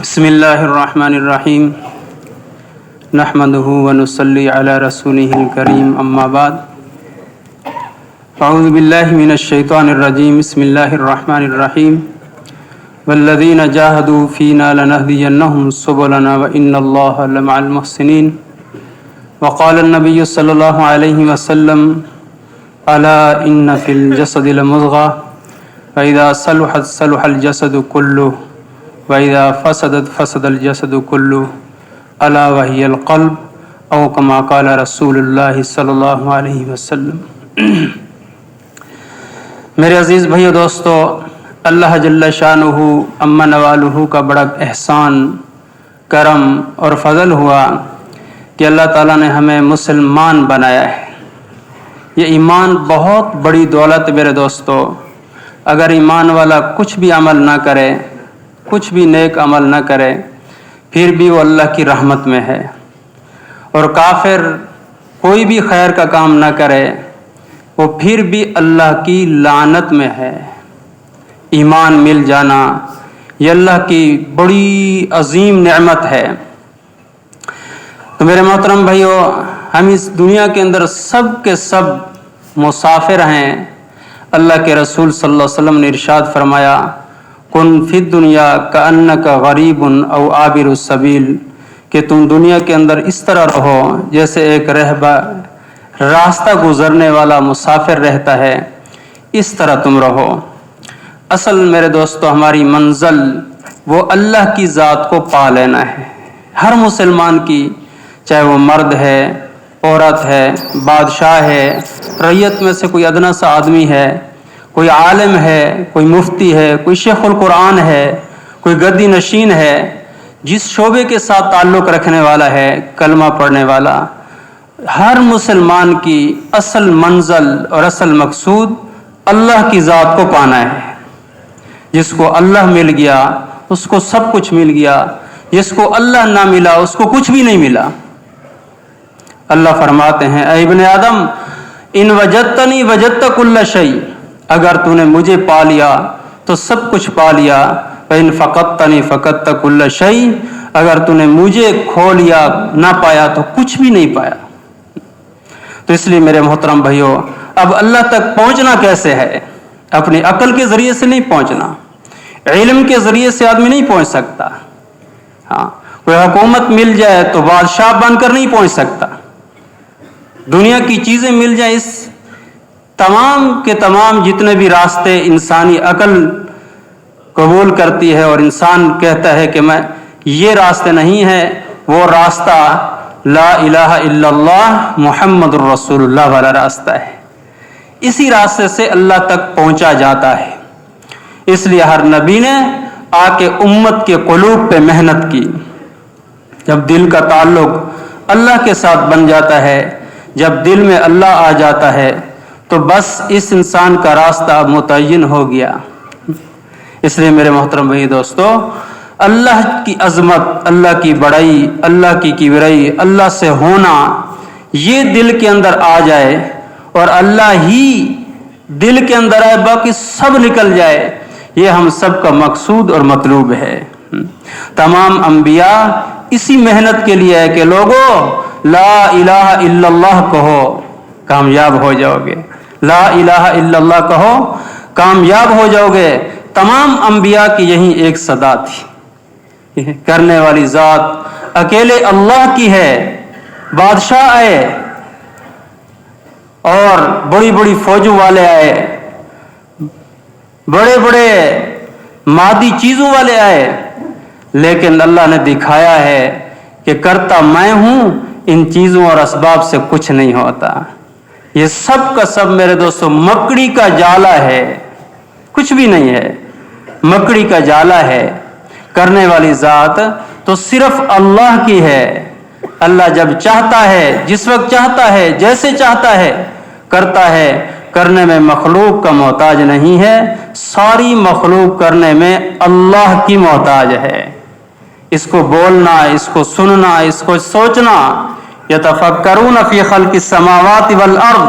بسم اللہ الرحمن الرحیم نحمدہ ونصلی علی رسولہ الکریم اما بعد اعوذ باللہ من الشیطان الرجیم بسم اللہ الرحمن الرحیم والذین جاہدوا فینا لنہدینہم سبلنا وان اللہ لمع المحسنین وقال النبی صلی اللہ علیہ وسلم الا ان فی الجسد لمضغہ فاذا صلحت صلح الجسد کلہ وَإِذَا فَسَدَتْ فَسَدَ الْجَسَدُ كُلُّهُ أَلَا وَهِيَ الْقَلْبُ أَوْ كَمَا قَالَ رسول اللہ صلی اللہ علیہ وسلم۔ میرے عزیز بھائیو دوستو، اللہ جل شانہ عما نوالہ کا بڑا احسان، کرم اور فضل ہوا کہ اللہ تعالیٰ نے ہمیں مسلمان بنایا ہے۔ یہ ایمان بہت بڑی دولت میرے دوستو۔ اگر ایمان والا کچھ بھی عمل نہ کرے، کچھ بھی نیک عمل نہ کرے، پھر بھی وہ اللہ کی رحمت میں ہے، اور کافر کوئی بھی خیر کا کام نہ کرے وہ پھر بھی اللہ کی لعنت میں ہے۔ ایمان مل جانا یہ اللہ کی بڑی عظیم نعمت ہے۔ تو میرے محترم بھائیو، ہم اس دنیا کے اندر سب کے سب مسافر ہیں۔ اللہ کے رسول صلی اللہ علیہ وسلم نے ارشاد فرمایا، کن فی الدنیا کأنک غریب او عابر السبیل، کہ تم دنیا کے اندر اس طرح رہو جیسے ایک راستہ گزرنے والا مسافر رہتا ہے، اس طرح تم رہو۔ اصل میرے دوستو ہماری منزل وہ اللہ کی ذات کو پا لینا ہے۔ ہر مسلمان کی، چاہے وہ مرد ہے، عورت ہے، بادشاہ ہے، رعیت میں سے کوئی ادنا سا آدمی ہے، کوئی عالم ہے، کوئی مفتی ہے، کوئی شیخ القرآن ہے، کوئی گدی نشین ہے، جس شعبے کے ساتھ تعلق رکھنے والا ہے، کلمہ پڑھنے والا، ہر مسلمان کی اصل منزل اور اصل مقصود اللہ کی ذات کو پانا ہے۔ جس کو اللہ مل گیا اس کو سب کچھ مل گیا، جس کو اللہ نہ ملا اس کو کچھ بھی نہیں ملا۔ اللہ فرماتے ہیں، اے ابن آدم ان وجدتنی وجدت کل شیء، اگر تو نے مجھے پا لیا تو سب کچھ پا لیا، وَإِن فَقَدْتَنِي فَقَدْتَ كُلَّ شَيْءٍ، اگر تو نے مجھے کھو لیا نہ پایا تو کچھ بھی نہیں پایا۔ تو اس لیے میرے محترم بھائیو، اب اللہ تک پہنچنا کیسے ہے؟ اپنی عقل کے ذریعے سے نہیں پہنچنا، علم کے ذریعے سے آدمی نہیں پہنچ سکتا۔ ہاں، کوئی حکومت مل جائے تو بادشاہ بن کر نہیں پہنچ سکتا۔ دنیا کی چیزیں مل جائیں، اس تمام کے تمام جتنے بھی راستے انسانی عقل قبول کرتی ہے اور انسان کہتا ہے کہ میں یہ راستے نہیں ہے، وہ راستہ لا الہ الا اللہ محمد الرسول اللہ والا راستہ ہے۔ اسی راستے سے اللہ تک پہنچا جاتا ہے۔ اس لیے ہر نبی نے آ کے امت کے قلوب پہ محنت کی۔ جب دل کا تعلق اللہ کے ساتھ بن جاتا ہے، جب دل میں اللہ آ جاتا ہے، تو بس اس انسان کا راستہ متعین ہو گیا۔ اس لیے میرے محترم بھائی دوستو، اللہ کی عظمت، اللہ کی بڑائی، اللہ کی کبریائی، اللہ سے ہونا، یہ دل کے اندر آ جائے اور اللہ ہی دل کے اندر آئے، باقی سب نکل جائے، یہ ہم سب کا مقصود اور مطلوب ہے۔ تمام انبیاء اسی محنت کے لیے ہے کہ لوگوں لا الہ الا اللہ کہو، کامیاب ہو جاؤ گے۔ لا الہ الا اللہ کہو، کامیاب ہو جاؤ گے۔ تمام انبیاء کی یہی ایک صدا تھی، کرنے والی ذات اکیلے اللہ کی ہے۔ بادشاہ آئے اور بڑی بڑی فوجوں والے آئے، بڑے بڑے مادی چیزوں والے آئے، لیکن اللہ نے دکھایا ہے کہ کرتا میں ہوں، ان چیزوں اور اسباب سے کچھ نہیں ہوتا۔ یہ سب کا سب میرے دوستو مکڑی کا جالا ہے، کچھ بھی نہیں ہے، مکڑی کا جالا ہے۔ کرنے والی ذات تو صرف اللہ کی ہے۔ اللہ جب چاہتا ہے، جس وقت چاہتا ہے، جیسے چاہتا ہے کرتا ہے۔ کرنے میں مخلوق کا محتاج نہیں ہے، ساری مخلوق کرنے میں اللہ کی محتاج ہے۔ اس کو بولنا، اس کو سننا، اس کو سوچنا، یتفکرون فی خلق السماوات والارض،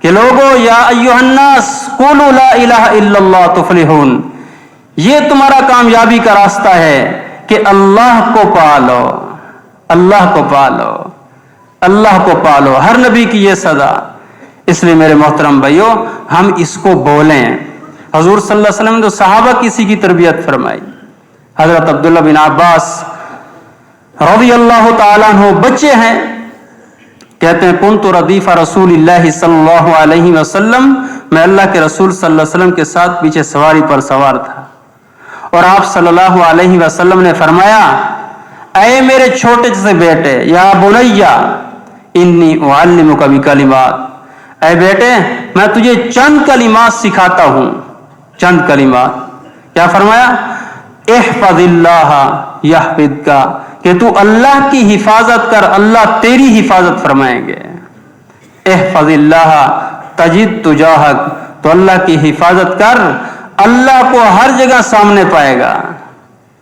کہ لوگو یا ایھا الناس قولوا لا الہ الا اللہ تفلحون، یہ تمہارا کامیابی کا راستہ ہے کہ اللہ کو پالو، اللہ کو پالو، اللہ کو پالو۔ ہر نبی کی یہ سزا۔ اس لیے میرے محترم بھائیو، ہم اس کو بولیں۔ حضور صلی اللہ علیہ وسلم نے تو صحابہ کسی کی تربیت فرمائی۔ حضرت عبداللہ بن عباس رضی اللہ تعالیٰ عنہ بچے ہیں، کہتے ہیں کنت ردیف رسول اللہ صلی اللہ علیہ وسلم، میں اللہ کے رسول صلی اللہ علیہ وسلم کے ساتھ پیچھے سواری پر سوار تھا، اور آپ صلی اللہ علیہ وسلم نے فرمایا اے میرے چھوٹے سے بیٹے، یا بنیا انی اعلمک بکلمات، اے بیٹے میں تجھے چند کلمات سکھاتا ہوں، چند کلمات۔ کیا فرمایا؟ احفظ اللہ یحفظک، کہ تو اللہ کی حفاظت کر، اللہ تیری حفاظت فرمائیں گے۔ احفظ اللہ تجد تجاہک، تو اللہ کی حفاظت کر، اللہ کو ہر جگہ سامنے پائے گا۔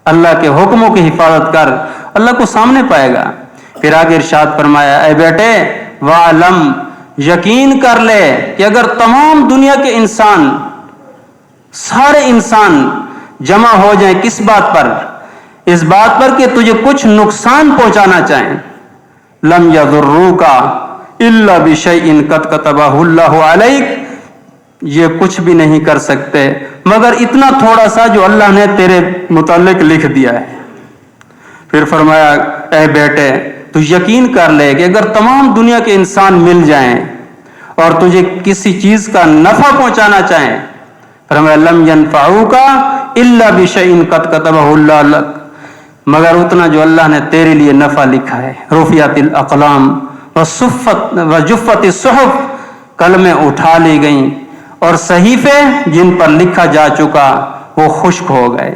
اللہ کے حکموں کی حفاظت کر، اللہ کو سامنے پائے گا۔ پھر آگے ارشاد فرمایا اے بیٹے وَعْلَمْ، یقین کر لے کہ اگر تمام دنیا کے انسان، سارے انسان جمع ہو جائیں کس بات پر؟ اس بات پر کہ تجھے کچھ نقصان پہنچانا چاہیں، لم یضروک الا بشیء قد کتبہ اللہ علیک، یہ کچھ بھی نہیں کر سکتے مگر اتنا تھوڑا سا جو اللہ نے تیرے متعلق لکھ دیا ہے۔ پھر فرمایا اے بیٹے تو یقین کر لے کہ اگر تمام دنیا کے انسان مل جائیں اور تجھے کسی چیز کا نفع پہنچانا چاہیں، فرمایا لم ینفعوک الا بشیء قد کتبہ اللہ لک، مگر اتنا جو اللہ نے تیرے لیے نفع لکھا ہے۔ رفعت الاقلام وجفت الصحف، قلمیں اٹھا لی گئیں اور صحیفے جن پر لکھا جا چکا وہ خشک ہو گئے۔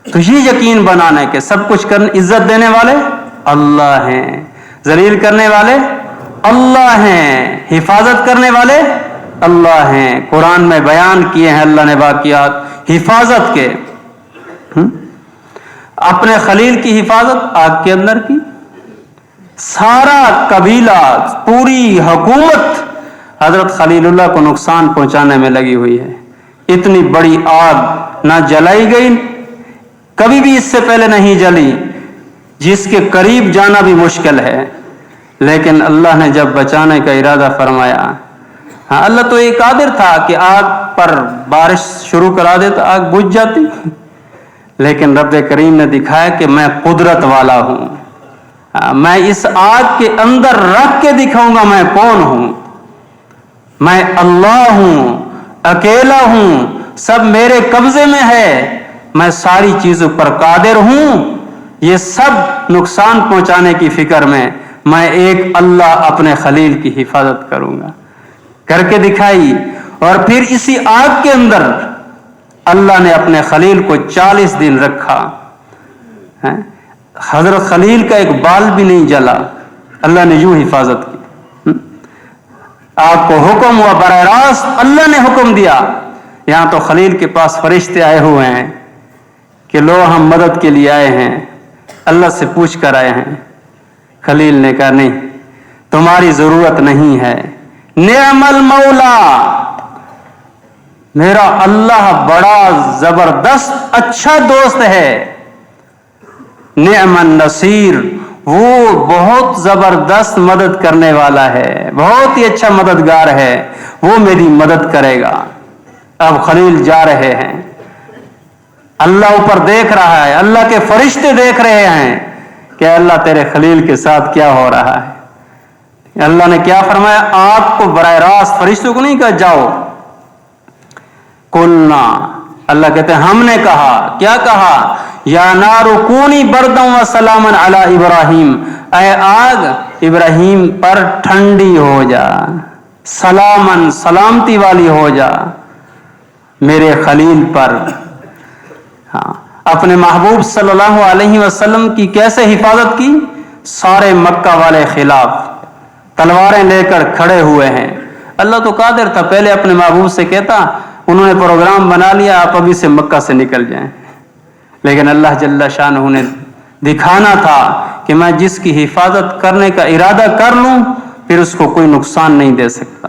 تو یہ یقین بنانا ہے کہ سب کچھ کرنے، عزت دینے والے اللہ ہیں، ذلیل کرنے والے اللہ ہیں، حفاظت کرنے والے اللہ ہیں۔ قرآن میں بیان کیے ہیں اللہ نے واقعات حفاظت کے۔ اپنے خلیل کی حفاظت آگ کے اندر کی، سارا قبیلہ، پوری حکومت حضرت خلیل اللہ کو نقصان پہنچانے میں لگی ہوئی ہے۔ اتنی بڑی آگ نہ جلائی گئی، کبھی بھی اس سے پہلے نہیں جلی، جس کے قریب جانا بھی مشکل ہے، لیکن اللہ نے جب بچانے کا ارادہ فرمایا، ہاں اللہ تو ایک قادر تھا کہ آگ پر بارش شروع کرا دیتا، آگ بجھ جاتی، لیکن رب کریم نے دکھایا کہ میں قدرت والا ہوں، میں اس آگ کے اندر رکھ کے دکھاؤں گا میں کون ہوں، میں اللہ ہوں، اکیلا ہوں، سب میرے قبضے میں ہے، میں ساری چیزوں پر قادر ہوں، یہ سب نقصان پہنچانے کی فکر میں ایک اللہ اپنے خلیل کی حفاظت کروں گا، کر کے دکھائی۔ اور پھر اسی آگ کے اندر اللہ نے اپنے خلیل کو 40 دن رکھا، حضرت خلیل کا ایک بال بھی نہیں جلا، اللہ نے یوں حفاظت کی۔ آپ کو حکم ہوا براہ راست، اللہ نے حکم دیا، یہاں تو خلیل کے پاس فرشتے آئے ہوئے ہیں کہ لو ہم مدد کے لیے آئے ہیں، اللہ سے پوچھ کر آئے ہیں۔ خلیل نے کہا نہیں، تمہاری ضرورت نہیں ہے، نعم المولا، میرا اللہ بڑا زبردست اچھا دوست ہے، نعم النصیر، وہ بہت زبردست مدد کرنے والا ہے، بہت ہی اچھا مددگار ہے، وہ میری مدد کرے گا۔ اب خلیل جا رہے ہیں، اللہ اوپر دیکھ رہا ہے، اللہ کے فرشتے دیکھ رہے ہیں کہ اللہ تیرے خلیل کے ساتھ کیا ہو رہا ہے۔ اللہ نے کیا فرمایا؟ آپ کو براہ راست، فرشتوں کو نہیں کہا جاؤ، قلنا، اللہ کہتے ہیں ہم نے کہا، کیا کہا؟ یا نار کونی بردا و سلاما علی ابراہیم، اے آگ ابراہیم پر ٹھنڈی ہو جا، سلامن، سلامتی والی ہو جا میرے خلیل پر۔ ہاں، اپنے محبوب صلی اللہ علیہ وسلم کی کیسے حفاظت کی؟ سارے مکہ والے خلاف تلواریں لے کر کھڑے ہوئے ہیں، اللہ تو قادر تھا، پہلے اپنے محبوب سے کہتا، انہوں نے پروگرام بنا لیا آپ ابھی سے مکہ سے نکل جائیں، لیکن اللہ جل شانہ نے دکھانا تھا کہ میں جس کی حفاظت کرنے کا ارادہ کر لوں پھر اس کو کوئی نقصان نہیں دے سکتا۔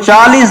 40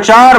4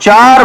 4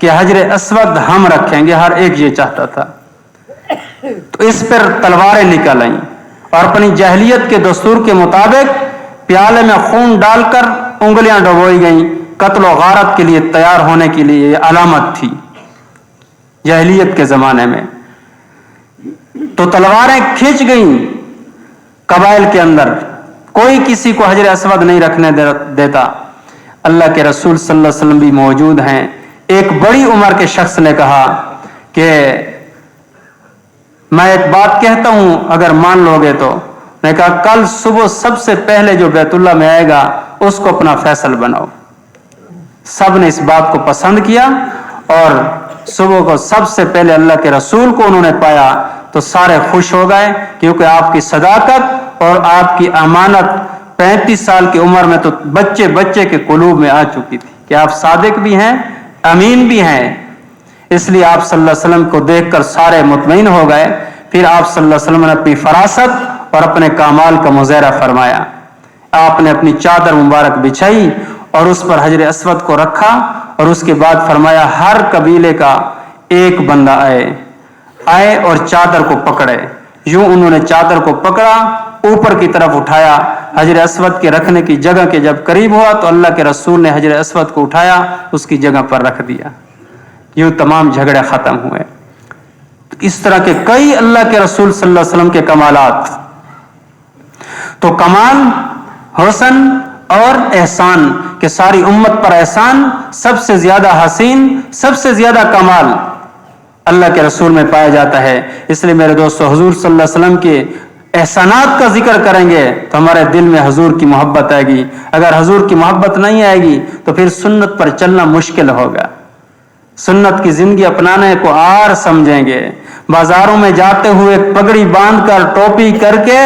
کہ حجر اسود ہم رکھیں گے، ہر ایک یہ چاہتا تھا. تو اس پر تلواریں نکل آئیں اور اپنی جاہلیت کے دستور کے مطابق پیالے میں خون ڈال کر انگلیاں ڈبوئی گئیں. قتل و غارت کے لیے تیار ہونے کے لیے یہ علامت تھی جاہلیت کے زمانے میں. تو تلواریں کھینچ گئیں قبائل کے اندر، کوئی کسی کو حجر اسود نہیں رکھنے دیتا. اللہ کے رسول صلی اللہ علیہ وسلم بھی موجود ہیں. ایک بڑی عمر کے شخص نے کہا کہ میں ایک بات کہتا ہوں اگر مان لو گے تو. میں کہا کل صبح سب سے پہلے جو بیت اللہ میں آئے گا اس کو اپنا فیصل بناؤ. سب نے اس بات کو پسند کیا اور صبح کو سب سے پہلے اللہ کے رسول کو انہوں نے پایا تو سارے خوش ہو گئے، کیونکہ آپ کی صداقت اور آپ کی امانت 35 سال کی عمر میں تو بچے بچے کے قلوب میں آ چکی تھی کہ آپ صادق بھی ہیں، امین بھی ہیں. اس لیے آپ صلی اللہ علیہ وسلم کو دیکھ کر سارے مطمئن ہو گئے. پھر آپ صلی اللہ علیہ وسلم نے اپنی فراست اور اپنے کمال کا مظاہرہ فرمایا. آپ نے اپنی چادر مبارک بچھائی اور اس پر حجر اسود کو رکھا اور اس کے بعد فرمایا ہر قبیلے کا ایک بندہ آئے اور چادر کو پکڑے. یوں انہوں نے چادر کو پکڑا، اوپر کی طرف اٹھایا. حجر اسود کے رکھنے کی جگہ کے جب قریب ہوا تو اللہ کے رسول نے حجر اسود کو اٹھایا، اس کی جگہ پر رکھ دیا. یوں تمام جھگڑے ختم ہوئے. اس طرح کے کئی اللہ کے رسول صلی اللہ علیہ وسلم کے کمالات. تو کمال، حسن اور احسان کہ ساری امت پر احسان، سب سے زیادہ حسین، سب سے زیادہ کمال اللہ کے رسول میں پایا جاتا ہے. اس لیے میرے دوستو حضور صلی اللہ علیہ وسلم کے احسانات کا ذکر کریں گے تو ہمارے دل میں حضور کی محبت آئے گی. اگر حضور کی محبت نہیں آئے گی تو پھر سنت پر چلنا مشکل ہوگا. سنت کی زندگی اپنانے کو آر سمجھیں گے. بازاروں میں جاتے ہوئے پگڑی باندھ کر ٹوپی کر کے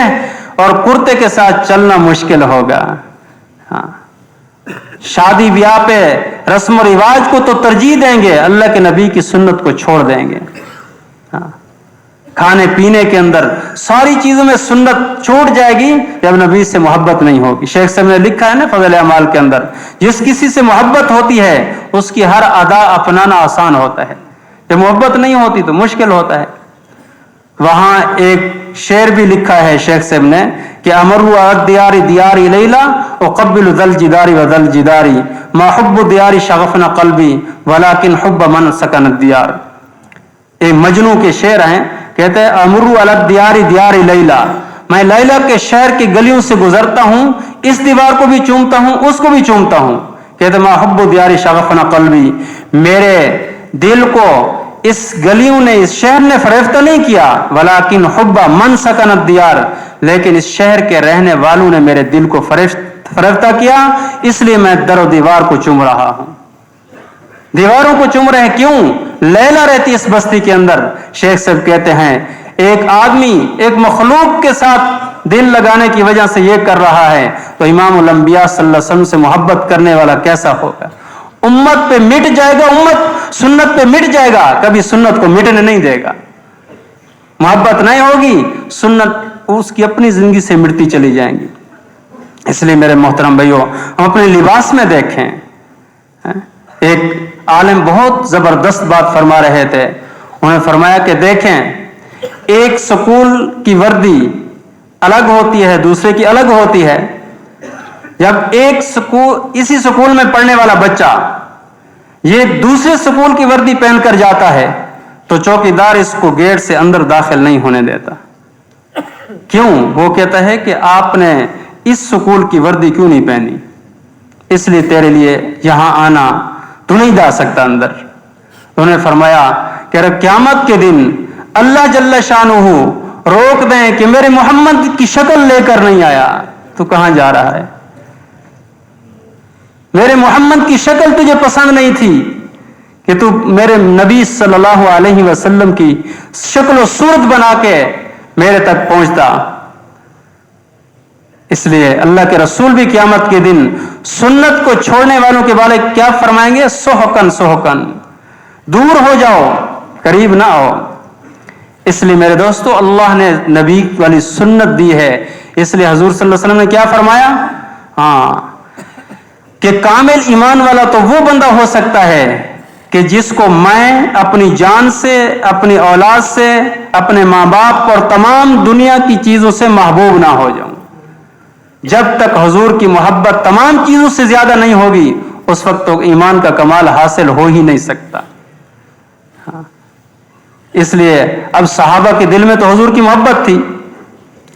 اور کرتے کے ساتھ چلنا مشکل ہوگا. ہاں، شادی بیاہ پہ رسم و رواج کو تو ترجیح دیں گے، اللہ کے نبی کی سنت کو چھوڑ دیں گے. ہاں، کھانے پینے کے اندر ساری چیزوں میں سنت چھوٹ جائے گی جب نبی سے محبت نہیں ہوگی. شیخ صاحب نے لکھا ہے نا فضل اعمال کے اندر، جس کسی سے محبت ہوتی ہے اس کی ہر ادا اپنانا آسان ہوتا ہے، جب محبت نہیں ہوتی تو مشکل ہوتا ہے. وہاں ایک شعر بھی لکھا ہے شیخ صاحب نے کہ امروا دیاری دیاری لیلا اقبل ذل جداری و ذل جداری ما حب دیاری شغفنا قلبی ولکن حب من سکن الدیار. یہ مجنوں کے شعر ہیں. کہتے ہیں امروا الدیاری دیاری لیلا، میں لیلا کے شہر کی گلیوں سے گزرتا ہوں، اس دیوار کو بھی چومتا ہوں اس کو بھی چومتا ہوں. کہتے ما حب دیاری شغفنا قلبی، میرے دل کو اس گلیوں نے، اس شہر نے فریفتہ نہیں کیا، ولیکن حب من سکن الدیار، لیکن اس شہر کے رہنے والوں نے میرے دل کو فریفتہ کیا، اس لیے میں در و دیوار کو چوم رہا ہوں. دیواروں کو چوم رہے ہیں کیوں؟ لیلا رہتی اس بستی کے اندر. شیخ صاحب کہتے ہیں ایک آدمی ایک مخلوق کے ساتھ دل لگانے کی وجہ سے یہ کر رہا ہے تو امام الانبیاء صلی اللہ علیہ وسلم سے محبت کرنے والا کیسا ہوگا؟ امت پہ مٹ جائے گا، امت سنت پہ مٹ جائے گا، کبھی سنت کو مٹنے نہیں دے گا. محبت نہیں ہوگی سنت اس کی اپنی زندگی سے مٹتی چلی جائیں گی. اس لیے میرے محترم بھائیوں، ہم اپنے لباس میں دیکھیں. ایک عالم بہت زبردست بات فرما رہے تھے. انہوں نے فرمایا کہ دیکھیں، ایک سکول کی وردی الگ ہوتی ہے، دوسرے کی الگ ہوتی ہے. جب ایک سکول، اسی سکول میں پڑھنے والا بچہ یہ دوسرے سکول کی وردی پہن کر جاتا ہے تو چوکیدار اس کو گیٹ سے اندر داخل نہیں ہونے دیتا. کیوں؟ وہ کہتا ہے کہ آپ نے اس سکول کی وردی کیوں نہیں پہنی، اس لیے تیرے لیے یہاں آنا تو نہیں جا سکتا اندر. انہوں نے فرمایا کہ اگر قیامت کے دن اللہ جل شانہ روک دیں کہ میرے محمد کی شکل لے کر نہیں آیا تو کہاں جا رہا ہے؟ میرے محمد کی شکل تجھے پسند نہیں تھی کہ تو میرے نبی صلی اللہ علیہ وسلم کی شکل و صورت بنا کے میرے تک پہنچتا. اس لیے اللہ کے رسول بھی قیامت کے دن سنت کو چھوڑنے والوں کے بارے کیا فرمائیں گے؟ سحقن سحقن، دور ہو جاؤ، قریب نہ آؤ. اس لیے میرے دوستو اللہ نے نبی والی سنت دی ہے. اس لیے حضور صلی اللہ علیہ وسلم نے کیا فرمایا؟ ہاں کہ کامل ایمان والا تو وہ بندہ ہو سکتا ہے کہ جس کو میں اپنی جان سے، اپنی اولاد سے، اپنے ماں باپ اور تمام دنیا کی چیزوں سے محبوب نہ ہو جاؤں۔ جب تک حضور کی محبت تمام چیزوں سے زیادہ نہیں ہوگی اس وقت تو ایمان کا کمال حاصل ہو ہی نہیں سکتا۔ اس لیے اب صحابہ کے دل میں تو حضور کی محبت تھی۔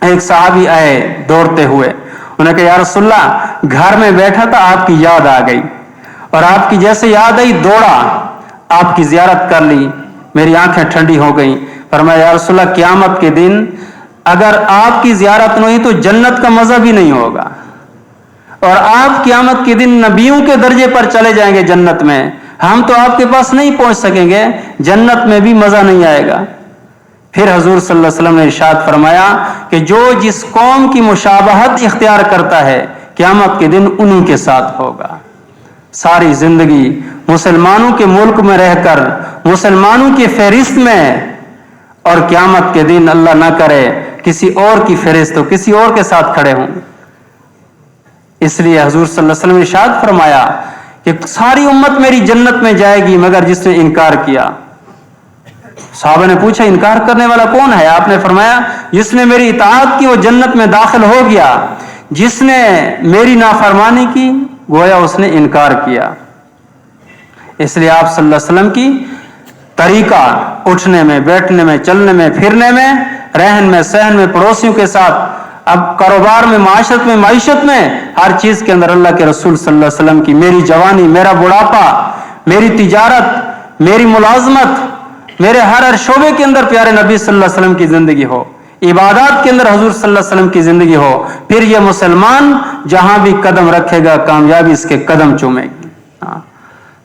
ایک صحابی آئے دوڑتے ہوئے، انہوں نے کہا یا رسول اللہ گھر میں بیٹھا تھا آپ کی یاد آ گئی، اور آپ کی جیسے یاد آئی دوڑا، آپ کی زیارت کر لی، میری آنکھیں ٹھنڈی ہو گئیں۔ فرمایا یا رسول اللہ قیامت کے دن اگر آپ کی زیارت نہیں تو جنت کا مزہ بھی نہیں ہوگا، اور آپ قیامت کے دن نبیوں کے درجے پر چلے جائیں گے جنت میں، ہم تو آپ کے پاس نہیں پہنچ سکیں گے، جنت میں بھی مزہ نہیں آئے گا۔ پھر حضور صلی اللہ علیہ وسلم نے ارشاد فرمایا کہ جو جس قوم کی مشابہت اختیار کرتا ہے قیامت کے دن انہی کے ساتھ ہوگا۔ ساری زندگی مسلمانوں کے ملک میں رہ کر مسلمانوں کی فہرست میں، اور قیامت کے دن اللہ نہ کرے کسی اور کی فہرست ہو، کسی اور کے ساتھ کھڑے ہوں۔ اس لیے حضور صلی اللہ علیہ وسلم نے ارشاد فرمایا کہ ساری امت میری جنت میں جائے گی مگر جس نے انکار کیا۔ صحابہ نے پوچھا انکار کرنے والا کون ہے؟ آپ نے فرمایا جس نے میری اطاعت کی وہ جنت میں داخل ہو گیا، جس نے میری نافرمانی کی گویا اس نے انکار کیا۔ اس لیے آپ صلی اللہ علیہ وسلم کی طریقہ اٹھنے میں، بیٹھنے میں، چلنے میں، پھرنے میں، رہن میں، سہن میں، پڑوسیوں کے ساتھ، اب کاروبار میں، معاشرت میں، معیشت میں، ہر چیز کے اندر اللہ کے رسول صلی اللہ علیہ وسلم کی، میری جوانی، میرا بڑھاپا، میری تجارت، میری ملازمت، میرے ہر شعبے کے اندر پیارے نبی صلی اللہ علیہ وسلم کی زندگی ہو، عبادات کے اندر حضور صلی اللہ علیہ وسلم کی زندگی ہو، پھر یہ مسلمان جہاں بھی قدم رکھے گا کامیابی اس کے قدم چومے گی۔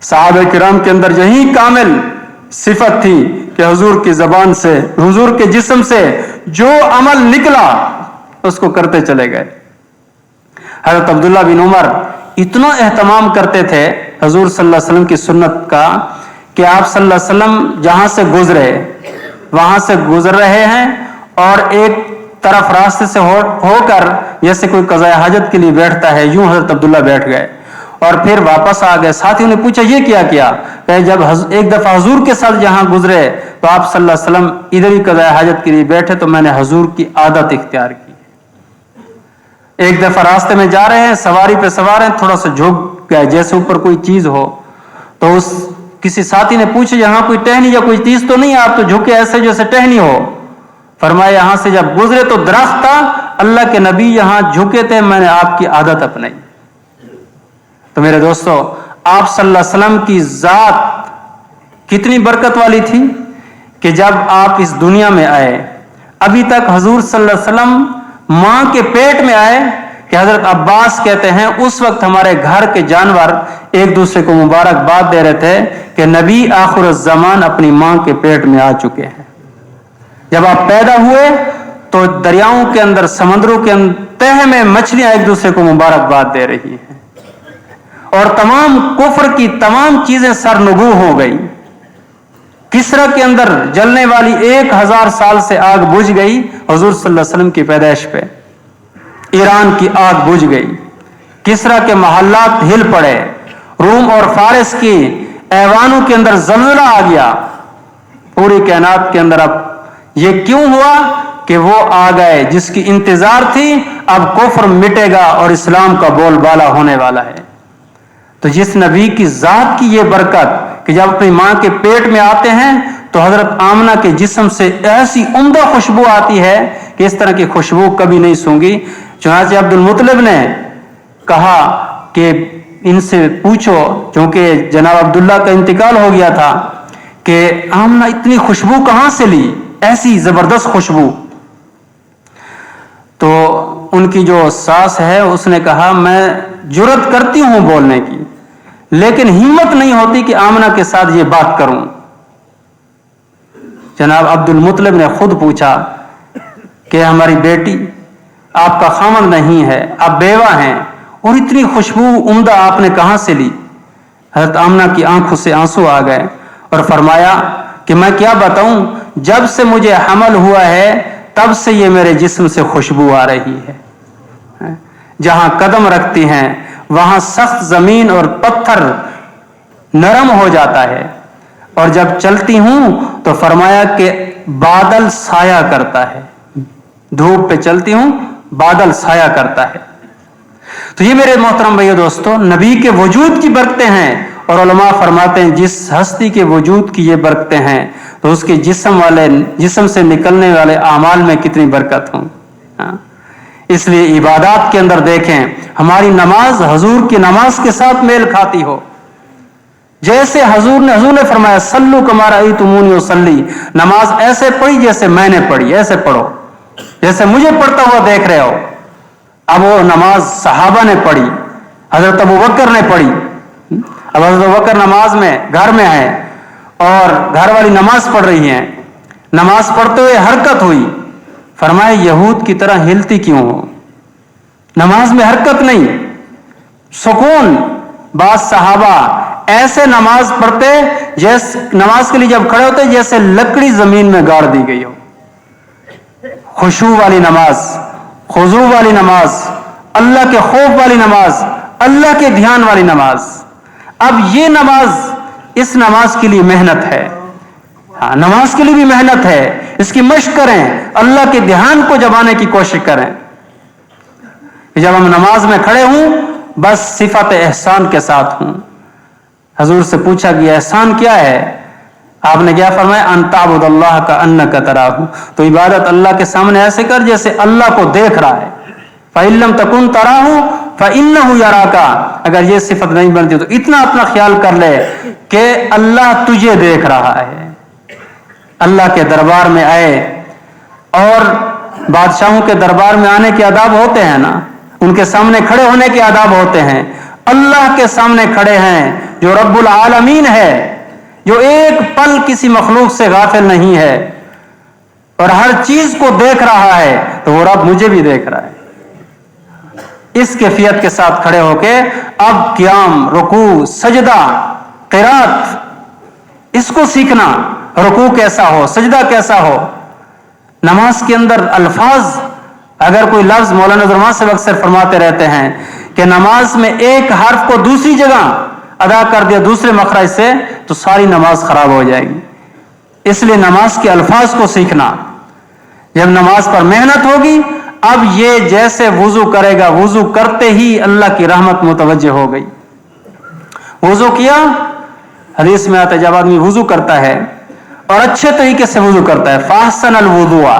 صحابہ کرام کے اندر یہی کامل صفت تھی کہ حضور کی زبان سے، حضور کے جسم سے جو عمل نکلا اس کو کرتے چلے گئے۔ حضرت عبداللہ بن عمر اتنا اہتمام کرتے تھے حضور صلی اللہ علیہ وسلم کی سنت کا کہ آپ صلی اللہ علیہ وسلم جہاں سے گزرے وہاں سے گزر رہے ہیں اور ایک طرف راستے سے ہو کر جیسے کوئی قضاء حاجت کے لیے بیٹھتا ہے یوں حضرت عبداللہ بیٹھ گئے اور پھر واپس آ گئے۔ ساتھیوں نے پوچھا یہ کیا کیا؟ کہ جب ایک دفعہ حضور کے ساتھ جہاں گزرے تو آپ صلی اللہ علیہ وسلم ادھر ہی قضاء حاجت کے لیے بیٹھے تو میں نے حضور کی عادت اختیار کی۔ ایک دفعہ راستے میں جا رہے ہیں، سواری پہ سوار ہیں، تھوڑا سا جھک گئے جیسے اوپر کوئی چیز ہو، تو اس کسی ساتھی نے پوچھا یہاں کوئی ٹہنی یا کوئی چیز تو نہیں ہے، آپ تو جھکے ایسے جیسے ٹہنی ہو۔ فرمایا یہاں سے جب گزرے تو درخت تھا، اللہ کے نبی یہاں جھکے تھے، میں نے آپ کی عادت اپنائی۔ تو میرے دوستو آپ صلی اللہ علیہ وسلم کی ذات کتنی برکت والی تھی کہ جب آپ اس دنیا میں آئے، ابھی تک حضور صلی اللہ علیہ وسلم ماں کے پیٹ میں آئے کہ حضرت عباس کہتے ہیں اس وقت ہمارے گھر کے جانور ایک دوسرے کو مبارکباد دے رہے تھے کہ نبی آخر الزمان اپنی ماں کے پیٹ میں آ چکے ہیں۔ جب آپ پیدا ہوئے تو دریاؤں کے اندر، سمندروں کے تہہ میں مچھلیاں ایک دوسرے کو مبارکباد دے رہی ہیں، اور تمام کفر کی تمام چیزیں سرنگو ہو گئی۔ کسرا کے اندر جلنے والی 1000 سال سے آگ بجھ گئی حضور صلی اللہ علیہ وسلم کی پیدائش پہ۔ ایران کی آگ بجھ گئی، کسرا کے محلات ہل پڑے، روم اور فارس کی ایوانوں کے اندر زلزلہ آ گیا۔ پوری کائنات کے اندر اب یہ کیوں ہوا کہ وہ آ گئے جس کی انتظار تھی، اب کفر مٹے گا اور اسلام کا بول بالا ہونے والا ہے۔ تو جس نبی کی ذات کی یہ برکت کہ جب اپنی ماں کے پیٹ میں آتے ہیں تو حضرت آمنہ کے جسم سے ایسی عمدہ خوشبو آتی ہے کہ اس طرح کی خوشبو کبھی نہیں سونگی۔ چنانچہ عبد المطلب نے کہا کہ ان سے پوچھو، چونکہ جناب عبداللہ کا انتقال ہو گیا تھا، کہ آمنہ اتنی خوشبو کہاں سے لی، ایسی زبردست خوشبو؟ تو ان کی جو ساس ہے اس نے کہا میں جرت کرتی ہوں بولنے کی لیکن ہمت نہیں ہوتی کہ آمنہ کے ساتھ یہ بات کروں۔ جناب عبد المطلب نے خود پوچھا کہ ہماری بیٹی آپ کا خامند نہیں ہے، آپ بیوہ ہیں، اور اتنی خوشبو عمدہ آپ نے کہاں سے لی؟ حضرت آمنہ کی آنکھوں سے آنسو آ گئے اور فرمایا کہ میں کیا بتاؤں، جب سے مجھے حمل ہوا ہے تب سے یہ میرے جسم سے خوشبو آ رہی ہے۔ جہاں قدم رکھتی ہیں وہاں سخت زمین اور پتھر نرم ہو جاتا ہے، اور جب چلتی ہوں تو فرمایا کہ بادل سایہ کرتا ہے، دھوپ پہ چلتی ہوں بادل سایہ کرتا ہے۔ تو یہ میرے محترم بھائیو دوستو نبی کے وجود کی برکتیں ہیں، اور علماء فرماتے ہیں جس ہستی کے وجود کی یہ برکتیں ہیں تو اس کے جسم سے نکلنے والے اعمال میں کتنی برکت ہوں۔ اس لیے عبادات کے اندر دیکھیں ہماری نماز حضور کی نماز کے ساتھ میل کھاتی ہو، جیسے حضور نے فرمایا صلو کما رأیتمونی اصلی، نماز ایسے پڑھی جیسے میں نے پڑھی، ایسے پڑھو جیسے مجھے پڑھتا ہوا دیکھ رہے ہو۔ اب وہ نماز صحابہ نے پڑھی، حضرت ابوبکر نے پڑھی، اب حضرت ابوبکر نماز میں گھر میں آئے اور گھر والی نماز پڑھ رہی ہیں، نماز پڑھتے ہوئے حرکت ہوئی، فرمایا یہود کی طرح ہلتی کیوں ہو؟ نماز میں حرکت نہیں، سکون۔ بعض صحابہ ایسے نماز پڑھتے جیسے نماز کے لیے جب کھڑے ہوتے جیسے لکڑی زمین میں گاڑ دی گئی ہو۔ خشوع والی نماز، خضوع والی نماز، اللہ کے خوف والی نماز، اللہ کے دھیان والی نماز۔ اب یہ نماز، اس نماز کے لیے محنت ہے، نماز کے لیے بھی محنت ہے، اس کی مشق کریں، اللہ کے دھیان کو جمانے کی کوشش کریں۔ جب ہم نماز میں کھڑے ہوں بس صفت احسان کے ساتھ ہوں۔ حضور سے پوچھا گیا احسان کیا ہے؟ آپ نے کیا فرمایا؟ ان تعبد اللہ کأنک تراہ، تو عبادت اللہ کے سامنے ایسے کر جیسے اللہ کو دیکھ رہا ہے۔ فإن لم تکن تراہ فإنہ یراک، اگر یہ صفت نہیں بنتی تو اتنا اپنا خیال کر لے کہ اللہ تجھے دیکھ رہا ہے۔ اللہ کے دربار میں آئے، اور بادشاہوں کے دربار میں آنے کے آداب ہوتے ہیں نا، ان کے سامنے کھڑے ہونے کے آداب ہوتے ہیں۔ اللہ کے سامنے کھڑے ہیں جو رب العالمین ہے، جو ایک پل کسی مخلوق سے غافل نہیں ہے اور ہر چیز کو دیکھ رہا ہے، تو وہ رب مجھے بھی دیکھ رہا ہے۔ اس کیفیت کے ساتھ کھڑے ہو کے اب قیام، رکوع، سجدہ، قرات، اس کو سیکھنا، رکوع کیسا ہو، سجدہ کیسا ہو۔ نماز کے اندر الفاظ، اگر کوئی لفظ، مولانا زرمان سے اکثر فرماتے رہتے ہیں کہ نماز میں ایک حرف کو دوسری جگہ ادا کر دیا دوسرے مخرج سے تو ساری نماز خراب ہو جائے گی۔ اس لیے نماز کے الفاظ کو سیکھنا۔ جب نماز پر محنت ہوگی، اب یہ جیسے وضو کرے گا، وضو کرتے ہی اللہ کی رحمت متوجہ ہو گئی۔ وضو کیا، حدیث میں آتا ہے جب آدمی وضو کرتا ہے اور اچھے طریقے سے وضو کرتا ہے، فاحسن الوضوء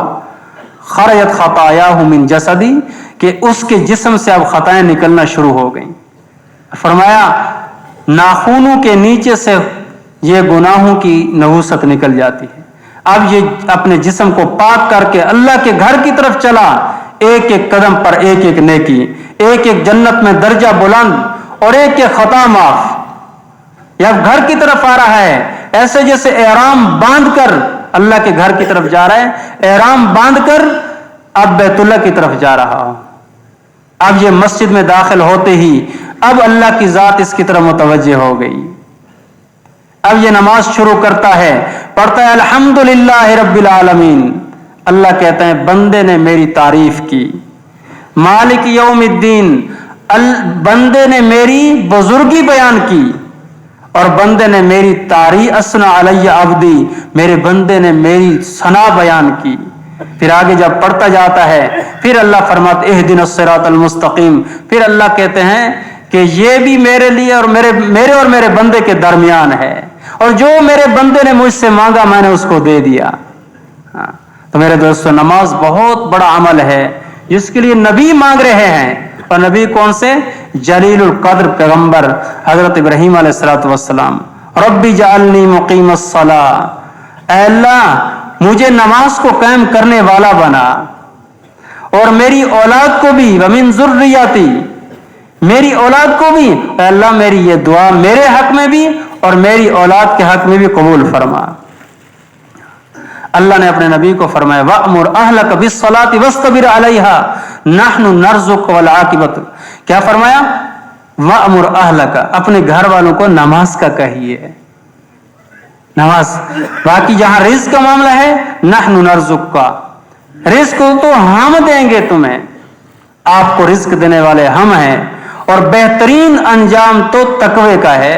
خرجت خطاياه من جسدی، کہ اس کے جسم سے اب خطائیں نکلنا شروع ہو گئیں۔ فرمایا ناخونوں کے نیچے سے یہ گناہوں کی نحوست نکل جاتی ہے۔ اب یہ اپنے جسم کو پاک کر کے اللہ کے گھر کی طرف چلا، ایک ایک قدم پر ایک ایک نیکی، ایک ایک جنت میں درجہ بلند اور ایک ایک خطا معاف۔ یا گھر کی طرف آ رہا ہے، ایسے جیسے احرام باندھ کر اللہ کے گھر کی طرف جا رہا ہے، احرام باندھ کر اب بیت اللہ کی طرف جا رہا ہوں۔ اب یہ مسجد میں داخل ہوتے ہی اب اللہ کی ذات اس کی طرف متوجہ ہو گئی۔ اب یہ نماز شروع کرتا ہے، پڑھتا ہے الحمدللہ رب العالمین، اللہ کہتے ہیں بندے نے میری تعریف کی، مالک یوم الدین، بندے نے میری بزرگی بیان کی، اور بندے نے میری تعریف، اسنا علی عبدی، میرے بندے نے میری ثنا بیان کی۔ پھر آگے جب پڑھتا جاتا ہے پھر اللہ فرماتے اہدنا الصراط المستقیم، پھر اللہ کہتے ہیں کہ یہ بھی میرے لیے اور میرے بندے کے درمیان ہے، اور جو میرے بندے نے مجھ سے مانگا میں نے اس کو دے دیا۔ تو میرے دوستو نماز بہت بڑا عمل ہے جس کے لیے نبی مانگ رہے ہیں، اور نبی کون سے؟ جلیل القدر پیغمبر حضرت ابراہیم علیہ الصلوۃ والسلام۔ ربی جعلنی مقیم الصلاۃ، اے اللہ مجھے نماز کو قائم کرنے والا بنا، اور میری اولاد کو بھی، ومن ذریتی، میری اولاد کو بھی، اے اللہ میری یہ دعا میرے حق میں بھی اور میری اولاد کے حق میں بھی قبول فرما۔ اللہ نے اپنے نبی کو فرمایا وَأْمُرْ أَهْلَكَ بِالصَّلَاةِ وَاسْتَبِرْ عَلَيْهَا نَحْنُ نَرْزُقُكَ وَالْعَاقِبَةُ، کیا فرمایا؟ وَأْمُرْ أَهْلَكَ، اپنے گھر والوں کو نماز کا کہیے، نماز۔ باقی جہاں رزق کا معاملہ ہے نحن نرزقک، رزق تو ہم دیں گے تمہیں، آپ کو رزق دینے والے ہم ہیں، اور بہترین انجام تو تقوی کا ہے۔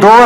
2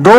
2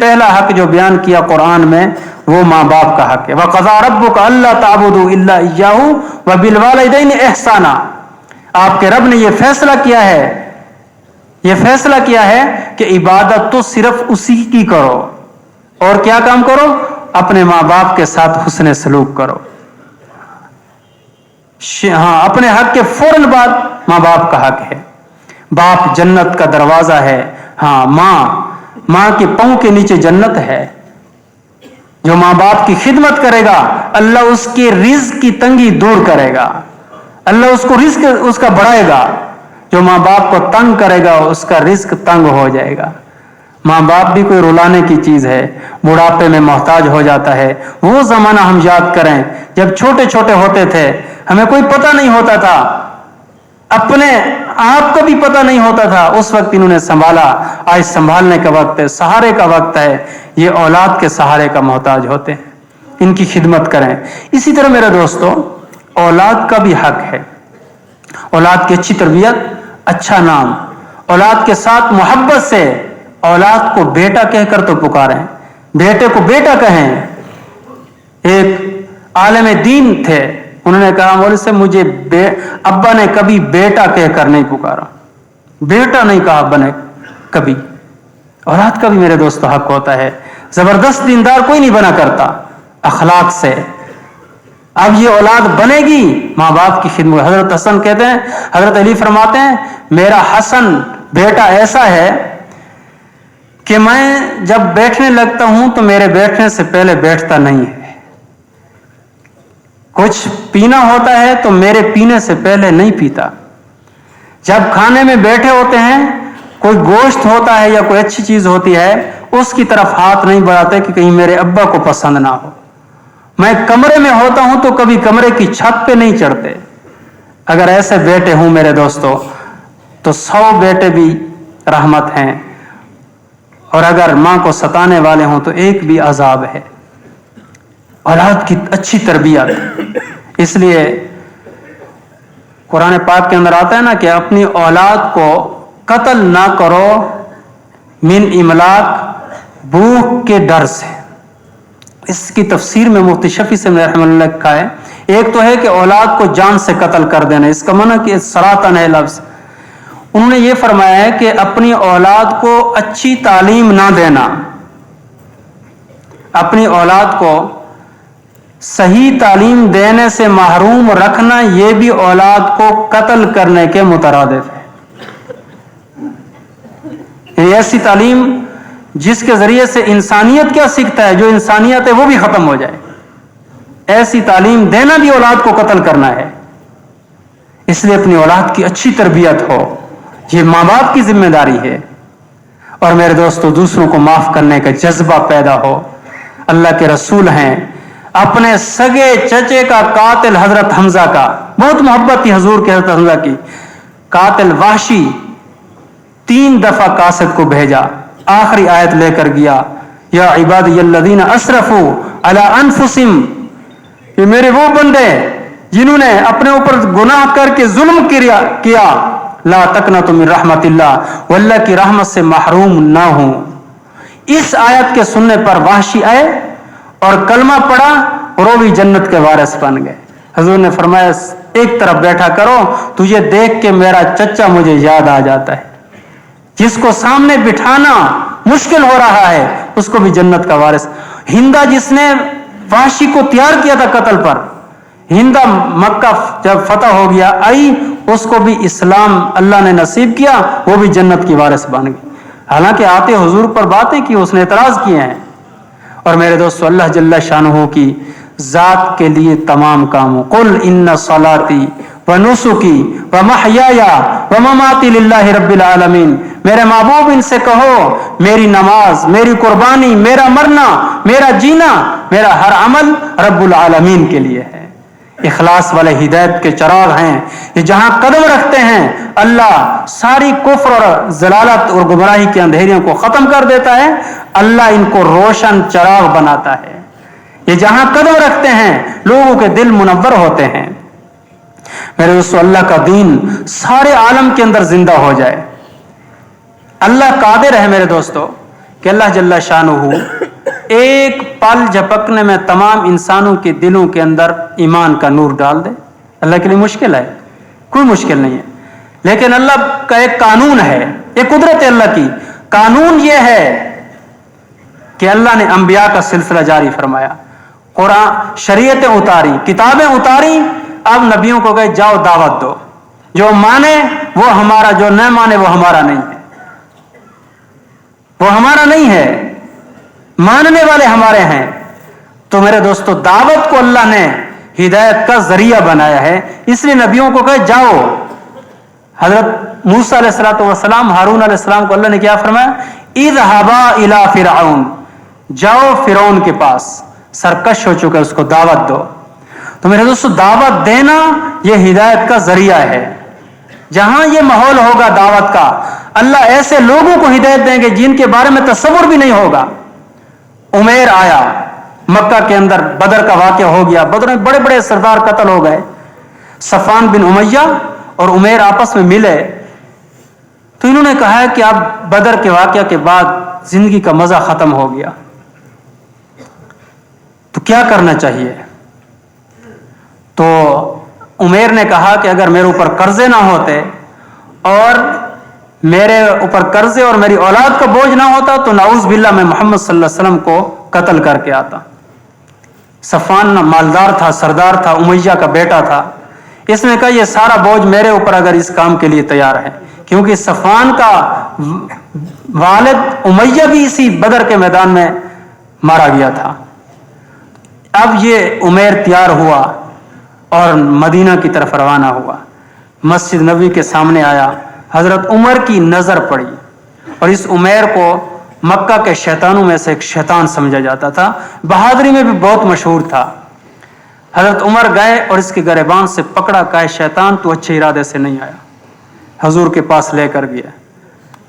پہلا حق جو بیان کیا قرآن میں وہ ماں باپ کا حق ہے. وَقَضَىٰ رَبُّكَ أَلَّا تَعْبُدُوا إِلَّا إِيَّاهُ وَبِالْوَالِدَيْنِ إِحْسَانًا. آپ کے رب نے یہ فیصلہ کیا ہے کہ عبادت تو صرف اسی کی کرو اور کیا کام کرو؟ اپنے ماں باپ کے ساتھ حسن سلوک کرو. ہاں، اپنے حق کے فوراً بعد ماں باپ کا حق ہے. باپ جنت کا دروازہ ہے. ہاں، ماں کے پاؤں کے نیچے جنت ہے. جو ماں باپ کی خدمت کرے گا اللہ اس کے رزق کی تنگی دور کرے گا. اللہ اس کو رزق اس کا بڑھائے گا. جو ماں باپ کو تنگ کرے گا اس کا رزق تنگ ہو جائے گا. ماں باپ بھی کوئی رلانے کی چیز ہے. بڑھاپے میں محتاج ہو جاتا ہے. وہ زمانہ ہم یاد کریں جب چھوٹے چھوٹے ہوتے تھے, ہمیں کوئی پتہ نہیں ہوتا تھا, اپنے آپ کو بھی پتہ نہیں ہوتا تھا. اس وقت انہوں نے سنبھالا. آج سنبھالنے کا وقت ہے, سہارے کا وقت ہے. یہ اولاد کے سہارے کا محتاج ہوتے ہیں, ان کی خدمت کریں. اسی طرح میرے دوستو, اولاد کا بھی حق ہے. اولاد کی اچھی تربیت, اچھا نام, اولاد کے ساتھ محبت سے اولاد کو بیٹا کہہ کر تو پکاریں, بیٹے کو بیٹا کہیں. ایک عالم دین تھے, انہوں نے کہا مولوی سے مجھے ابا نے کبھی بیٹا کہہ کر نہیں پکارا, بیٹا نہیں کہا ابا نے کبھی. اولاد کا بھی میرے دوستو حق ہوتا ہے. زبردست دیندار کوئی نہیں بنا کرتا, اخلاق سے. اب یہ اولاد بنے گی ماں باپ کی خدمت. حضرت حسن کہتے ہیں, حضرت علی فرماتے ہیں میرا حسن بیٹا ایسا ہے کہ میں جب بیٹھنے لگتا ہوں تو میرے بیٹھنے سے پہلے بیٹھتا نہیں ہے. کچھ پینا ہوتا ہے تو میرے پینے سے پہلے نہیں پیتا. جب کھانے میں بیٹھے ہوتے ہیں, کوئی گوشت ہوتا ہے یا کوئی اچھی چیز ہوتی ہے, اس کی طرف ہاتھ نہیں بڑھاتے کہ کہیں میرے ابا کو پسند نہ ہو. میں کمرے میں ہوتا ہوں تو کبھی کمرے کی چھت پہ نہیں چڑھتے. اگر ایسے بیٹے ہوں میرے دوستو تو 100 بیٹے بھی رحمت ہیں, اور اگر ماں کو ستانے والے ہوں تو ایک بھی عذاب ہے. اولاد کی اچھی تربیت, اس لیے قرآن پاک کے اندر آتا ہے نا کہ اپنی اولاد کو قتل نہ کرو من املاق, بھوک کے ڈر سے. اس کی تفسیر میں مفتی شفیع سے رحمہ اللہ لکھا ہے, ایک تو ہے کہ اولاد کو جان سے قتل کر دینا, اس کا معنی کہ صراحتاً ہے لفظ. انہوں نے یہ فرمایا ہے کہ اپنی اولاد کو اچھی تعلیم نہ دینا, اپنی اولاد کو صحیح تعلیم دینے سے محروم رکھنا, یہ بھی اولاد کو قتل کرنے کے مترادف ہے. ایسی تعلیم جس کے ذریعے سے انسانیت کیا سیکھتا ہے, جو انسانیت ہے وہ بھی ختم ہو جائے, ایسی تعلیم دینا بھی اولاد کو قتل کرنا ہے. اس لیے اپنی اولاد کی اچھی تربیت ہو, یہ ماں باپ کی ذمہ داری ہے. اور میرے دوستو, دوسروں کو معاف کرنے کا جذبہ پیدا ہو. اللہ کے رسول ہیں, اپنے سگے چچے کا قاتل حضرت حمزہ کا بہت محبت تھی حضور کے, حضرت حمزہ کی. قاتل وحشی 3 دفعہ قاصد کو بھیجا, آخری آیت لے کر گیا, یا عبادی الذین اسرفوا علی انفسہم, کہ میرے وہ بندے جنہوں نے اپنے اوپر گناہ کر کے ظلم کیا, لا تقنطوا من رحمت اللہ, وہ اللہ کی رحمت سے محروم نہ ہوں. اس آیت کے سننے پر وحشی آئے اور کلمہ پڑھا, اور وہ بھی جنت کے وارث بن گئے. حضور نے فرمایا ایک طرف بیٹھا کرو, تجھے دیکھ کے میرا چچا مجھے یاد آ جاتا ہے. جس کو سامنے بٹھانا مشکل ہو رہا ہے اس کو بھی جنت کا وارث. ہندا جس نے وحشی کو تیار کیا تھا قتل پر, ہندا مکہ جب فتح ہو گیا آئی, اس کو بھی اسلام اللہ نے نصیب کیا, وہ بھی جنت کی وارث بن گئی. حالانکہ آتے حضور پر باتیں کی, اس نے اعتراض کیے ہیں. اور میرے دوستو, اللہ جل شانہ کی ذات کے لیے تمام کاموں, قل ان صلاتی ونسکی ومحیایا ومماتی للہ رب العالمین, میرے محبوب ان سے کہو میری نماز, میری قربانی, میرا مرنا, میرا جینا, میرا ہر عمل رب العالمین کے لیے ہے. اخلاص والے ہدایت کے چراغ ہیں, یہ جہاں قدم رکھتے ہیں اللہ ساری کفر اور ضلالت اور گمراہی کے اندھیریوں کو ختم کر دیتا ہے, اللہ ان کو روشن چراغ بناتا ہے. یہ جہاں قدم رکھتے ہیں لوگوں کے دل منور ہوتے ہیں. میرے دوستو, اللہ کا دین سارے عالم کے اندر زندہ ہو جائے. اللہ قادر ہے میرے دوستو کہ اللہ جل شانہ ایک پل جھپکنے میں تمام انسانوں کے دلوں کے اندر ایمان کا نور ڈال دے؟ اللہ کے لیے مشکل ہے؟ کوئی مشکل نہیں ہے. لیکن اللہ کا ایک قانون ہے، ایک قدرت ہے اللہ کی. قانون یہ ہے کہ اللہ نے انبیاء کا سلسلہ جاری فرمایا، قرآن شریعتیں اتاری، کتابیں اتاری. اب نبیوں کو کہے جاؤ دعوت دو، جو مانے وہ ہمارا، جو نہ مانے وہ ہمارا نہیں ہے. وہ ہمارا نہیں ہے، ماننے والے ہمارے ہیں. تو میرے دوستو، دعوت کو اللہ نے ہدایت کا ذریعہ بنایا ہے، اس لیے نبیوں کو کہے جاؤ. حضرت موسیٰ علیہ الصلوۃ والسلام، ہارون علیہ السلام کو اللہ نے کیا فرمایا؟ اذهبا الی فرعون، جاؤ فرعون کے پاس، سرکش ہو چکا، اس کو دعوت دو. تو میرے دوستو، دعوت دینا یہ ہدایت کا ذریعہ ہے. جہاں یہ ماحول ہوگا دعوت کا، اللہ ایسے لوگوں کو ہدایت دیں گے جن کے بارے میں تصور بھی نہیں ہوگا. عمیر آیا مکہ کے اندر، بدر کا واقعہ ہو گیا، بدر میں بڑے بڑے سردار قتل ہو گئے. صفوان بن امیہ اور عمیر آپس میں ملے تو انہوں نے کہا کہ اب بدر کے واقعہ کے بعد زندگی کا مزہ ختم ہو گیا، تو کیا کرنا چاہیے؟ تو عمیر نے کہا کہ اگر میرے اوپر قرضے نہ ہوتے اور میرے اوپر قرضے اور میری اولاد کا بوجھ نہ ہوتا تو نعوذ باللہ میں محمد صلی اللہ علیہ وسلم کو قتل کر کے آتا. صفوان مالدار تھا، سردار تھا، امیہ کا بیٹا تھا. اس نے کہا یہ سارا بوجھ میرے اوپر اگر اس کام کے لیے تیار ہے، کیونکہ صفوان کا والد امیہ بھی اسی بدر کے میدان میں مارا گیا تھا. اب یہ عمیر تیار ہوا اور مدینہ کی طرف روانہ ہوا. مسجد نبوی کے سامنے آیا، حضرت عمر کی نظر پڑی، اور اس عمیر کو مکہ کے شیطانوں میں سے ایک شیطان سمجھا جاتا تھا، بہادری میں بھی بہت مشہور تھا. حضرت عمر گئے اور اس کے گریبان سے پکڑا، کہا شیطان تو اچھے ارادے سے نہیں آیا. حضور کے پاس لے کر گیا،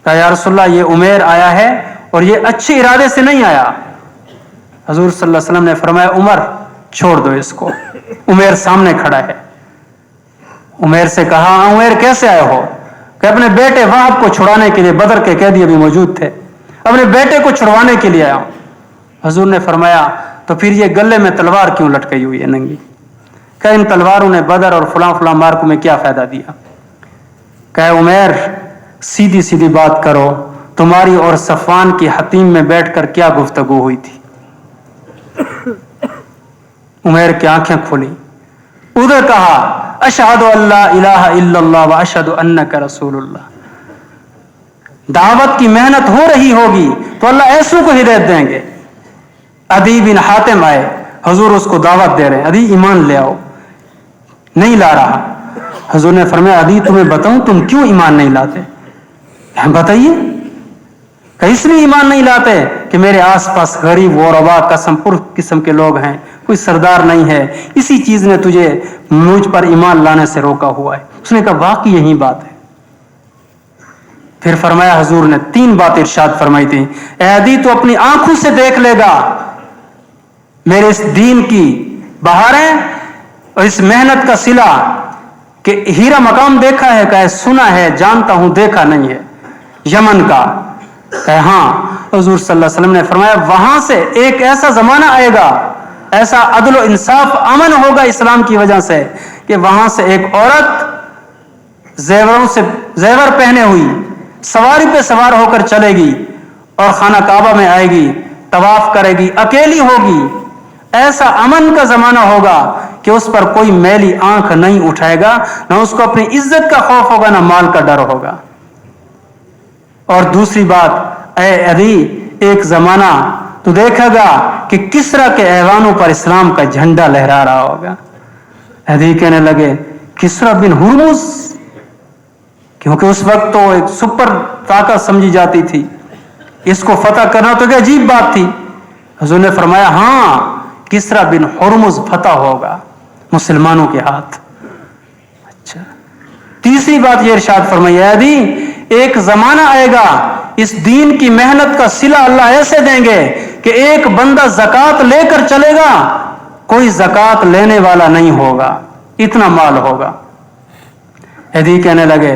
کہا یا رسول اللہ یہ عمیر آیا ہے اور یہ اچھے ارادے سے نہیں آیا. حضور صلی اللہ علیہ وسلم نے فرمایا عمر چھوڑ دو اس کو. عمیر سامنے کھڑا ہے. عمیر سے کہا عمیر کیسے آئے ہو؟ کہ اپنے بیٹے وہب کو چھڑانے کے لیے، بدر کے قیدی ابھی موجود تھے، اپنے بیٹے کو چھڑوانے کے لیے آیا ہوں. حضور نے فرمایا تو پھر یہ گلے میں تلوار کیوں لٹکی ہوئی ہے ننگی؟ کہ ان تلواروں نے بدر اور فلاں فلاں مارکوں میں کیا فائدہ دیا؟ کہ عمیر سیدھی سیدھی بات کرو، تمہاری اور صفوان کی حتیم میں بیٹھ کر کیا گفتگو ہوئی تھی؟ عمیر کی آنکھیں کھلی، ادھر کہا اشہد ان لا الہ الا اللہ و اشہد انک رسول اللہ. دعوت کی محنت ہو رہی ہوگی تو اللہ ایسوں کو ہدایت دیں گے. عدی بن حاتم آئے، حضور اس کو دعوت دے رہے ہیں، عدی ایمان لے آؤ، نہیں لا رہا. حضور نے فرمایا عدی تمہیں بتاؤں تم کیوں ایمان نہیں لاتے؟ بتائیے. کہ اس لیے ایمان نہیں لاتے کہ میرے آس پاس غریب غربا قسم پر قسم کے لوگ ہیں، کوئی سردار نہیں ہے، اسی چیز نے تجھے مجھ پر ایمان لانے سے روکا ہوا ہے. اس نے کہا واقعی یہی بات ہے. پھر فرمایا حضور نے 3 بات ارشاد فرمائی تھی. اے عدی تو اپنی آنکھوں سے دیکھ لے گا میرے اس دین کی بہاریں اور اس محنت کا صلہ. کہ ہیرا مقام دیکھا ہے؟ کہ سنا ہے، جانتا ہوں، دیکھا نہیں ہے. یمن کا؟ کہ ہاں. حضور صلی اللہ علیہ وسلم نے فرمایا وہاں سے ایک ایسا زمانہ آئے گا، ایسا عدل و انصاف امن ہوگا اسلام کی وجہ سے، کہ وہاں سے ایک عورت زیوروں سے زیور پہنے ہوئی سواری پہ سوار ہو کر چلے گی اور خانہ کعبہ میں آئے گی، طواف کرے گی، اکیلی ہوگی. ایسا امن کا زمانہ ہوگا کہ اس پر کوئی میلی آنکھ نہیں اٹھائے گا، نہ اس کو اپنی عزت کا خوف ہوگا، نہ مال کا ڈر ہوگا. اور دوسری بات، اے عدی ایک زمانہ تو دیکھے گا کہ کسرا کے ایوانوں پر اسلام کا جھنڈا لہرا رہا ہوگا. عدی کہنے لگے کسرا بن ہرمز، کیونکہ اس وقت تو ایک سپر طاقت سمجھی جاتی تھی، اس کو فتح کرنا تو ایک عجیب بات تھی. حضور نے فرمایا ہاں کسرا بن ہرمز فتح ہوگا مسلمانوں کے ہاتھ. اچھا. تیسری بات یہ ارشاد فرمائی اے عدی ایک زمانہ آئے گا اس دین کی محنت کا صلہ اللہ ایسے دیں گے کہ ایک بندہ زکوٰۃ لے کر چلے گا، کوئی زکوٰۃ لینے والا نہیں ہوگا، اتنا مال ہوگا. عدی کہنے لگے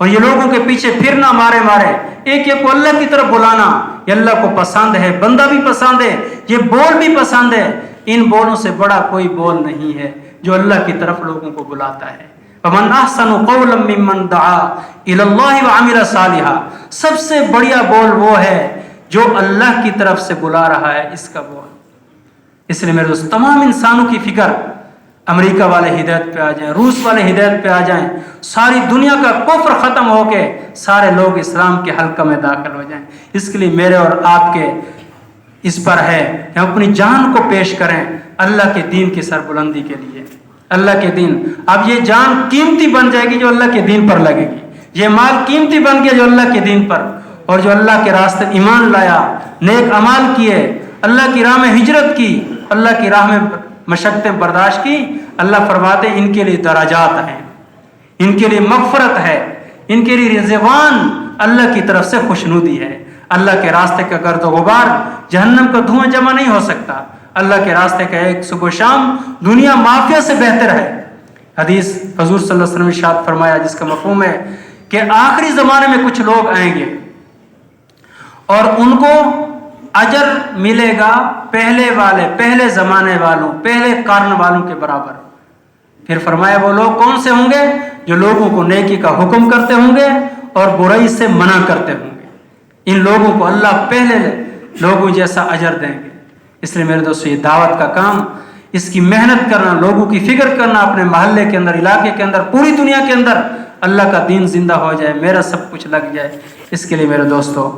اور یہ لوگوں کے پیچھے پھرنا مارے مارے، ایک ایک کو اللہ کی طرف بلانا، یہ اللہ کو پسند ہے، بندہ بھی پسند ہے، یہ بول بھی پسند ہے۔ ان بولوں سے بڑا کوئی بول نہیں ہے جو اللہ کی طرف لوگوں کو بلاتا ہے۔ وَمَنْ أَحْسَنُ قَوْلًا مِّمَّنْ دَعَا إِلَى اللَّهِ وَعَمِلَ صَالِحًا، سب سے بڑھیا بول وہ ہے جو اللہ کی طرف سے بلا رہا ہے، اس کا بول۔ اس لیے میرے دوست، تمام انسانوں کی فکر، امریکہ والے ہدایت پہ آ جائیں، روس والے ہدایت پہ آ جائیں، ساری دنیا کا کفر ختم ہو کے سارے لوگ اسلام کے حلقہ میں داخل ہو جائیں، اس کے لیے میرے اور آپ کے اس پر ہے کہ ہم اپنی جان کو پیش کریں اللہ کے دین کی سربلندی کے لیے۔ اللہ کے دین، اب یہ جان قیمتی بن جائے گی جو اللہ کے دین پر لگے گی، یہ مال قیمتی بن گیا جو اللہ کے دین پر، اور جو اللہ کے راستے ایمان لایا، نیک اعمال کیے، اللہ کی راہ میں ہجرت کی، اللہ کی راہ میں مشقتیں برداشت کی، اللہ فرماتے ہیں ان کے لیے درجات ہیں، ان کے لیے مغفرت ہے، ان کے لیے رضوان، اللہ کی طرف سے خوشنودی ہے۔ اللہ کے راستے کا گرد و غبار، جہنم کا دھواں جمع نہیں ہو سکتا۔ اللہ کے راستے کا ایک صبح و شام دنیا مافیا سے بہتر ہے۔ حدیث حضور صلی اللہ علیہ وسلم نے ارشاد فرمایا جس کا مفہوم ہے کہ آخری زمانے میں کچھ لوگ آئیں گے اور ان کو اجر ملے گا پہلے زمانے والوں، پہلے قرن والوں کے برابر۔ پھر فرمایا وہ لوگ کون سے ہوں گے؟ جو لوگوں کو نیکی کا حکم کرتے ہوں گے اور برائی سے منع کرتے ہوں گے۔ ان لوگوں کو اللہ پہلے لوگوں جیسا اجر دیں گے۔ اس لیے میرے دوستو، یہ دعوت کا کام، اس کی محنت کرنا، لوگوں کی فکر کرنا، اپنے محلے کے اندر، علاقے کے اندر، پوری دنیا کے اندر اللہ کا دین زندہ ہو جائے، میرا سب کچھ لگ جائے، اس کے لیے میرے دوستو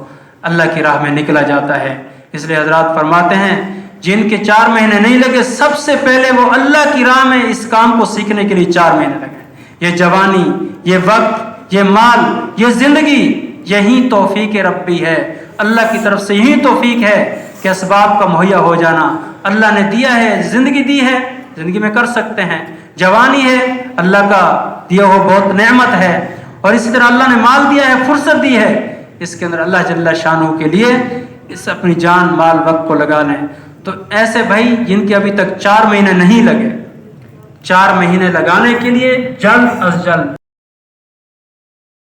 اللہ کی راہ میں نکلا جاتا ہے۔ اس لیے حضرات فرماتے ہیں جن کے 4 مہینے نہیں لگے، سب سے پہلے وہ اللہ کی راہ میں اس کام کو سیکھنے کے لیے 4 مہینے لگے۔ یہ جوانی، یہ وقت، یہ مال، یہ زندگی، یہی توفیق ربی ہے، اللہ کی طرف سے یہی توفیق ہے کہ اسباب کا مہیا ہو جانا اللہ نے دیا ہے۔ زندگی دی ہے، زندگی میں کر سکتے ہیں، جوانی ہے اللہ کا دیا ہوا بہت نعمت ہے، اور اسی طرح اللہ نے مال دیا ہے، فرصت دی ہے، اس کے اندر اللہ جل شانہ کے لیے اس اپنی جان مال وقت کو لگا لیں۔ تو ایسے بھائی جن کے ابھی تک 4 مہینے نہیں لگے، 4 مہینے لگانے کے لیے جلد از جلد